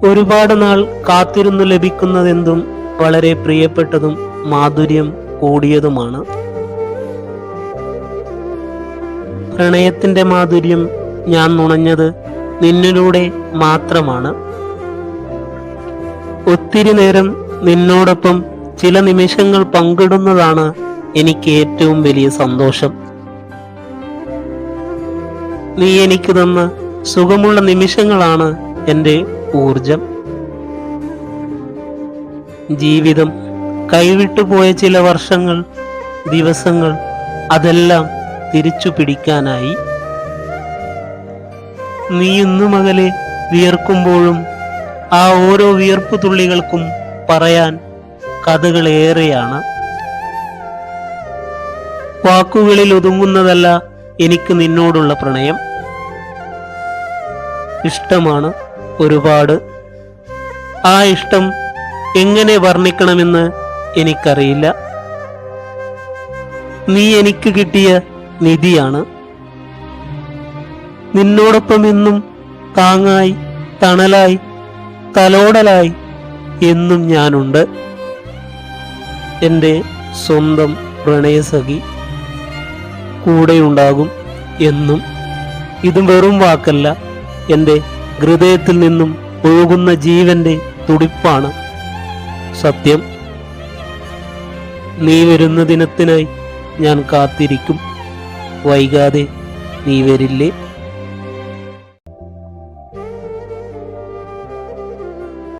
ഒരുപാട് നാൾ കാത്തിരുന്നു ലഭിക്കുന്നതെന്തും വളരെ പ്രിയപ്പെട്ടതും മാധുര്യം കൂടിയതുമാണ്. പ്രണയത്തിന്റെ മാധുര്യം ഞാൻ നുണഞ്ഞത് നിന്നിലൂടെ മാത്രമാണ്. ഒത്തിരി നേരം നിന്നോടൊപ്പം ചില നിമിഷങ്ങൾ പങ്കിടുന്നതാണ് എനിക്ക് ഏറ്റവും വലിയ സന്തോഷം. നീ എനിക്ക് തന്ന സുഖമുള്ള നിമിഷങ്ങളാണ് എൻ്റെ ഊർജം. ജീവിതം കൈവിട്ടുപോയ ചില വർഷങ്ങൾ, ദിവസങ്ങൾ, അതെല്ലാം തിരിച്ചു പിടിക്കാനായി. നീ ഇന്നും അകലെ വിയർക്കുമ്പോഴും ആ ഓരോ വിയർപ്പു തുള്ളികൾക്കും പറയാൻ കഥകളേറെയാണ്. വാക്കുകളിൽ ഒതുങ്ങുന്നതല്ല എനിക്ക് നിന്നോടുള്ള പ്രണയം. ഇഷ്ടമാണ് ഒരുപാട്. ആ ഇഷ്ടം എങ്ങനെ വർണ്ണിക്കണമെന്ന് എനിക്കറിയില്ല. നീ എനിക്ക് കിട്ടിയ നിധിയാണ്. നിന്നോടൊപ്പം എന്നും താങ്ങായി, തണലായി, തലോടലായി എന്നും ഞാനുണ്ട്. എൻ്റെ സ്വന്തം പ്രണയസഖി കൂടെയുണ്ടാകും എന്നും. ഇത് വെറും വാക്കല്ല, എൻ്റെ ഹൃദയത്തിൽ നിന്നും ഒഴുകുന്ന ജീവന്റെ തുടിപ്പാണ്. സത്യം. നീ വരുന്ന ദിനത്തിനായി ഞാൻ കാത്തിരിക്കും. വൈകാതെ നീ വരില്ലേ?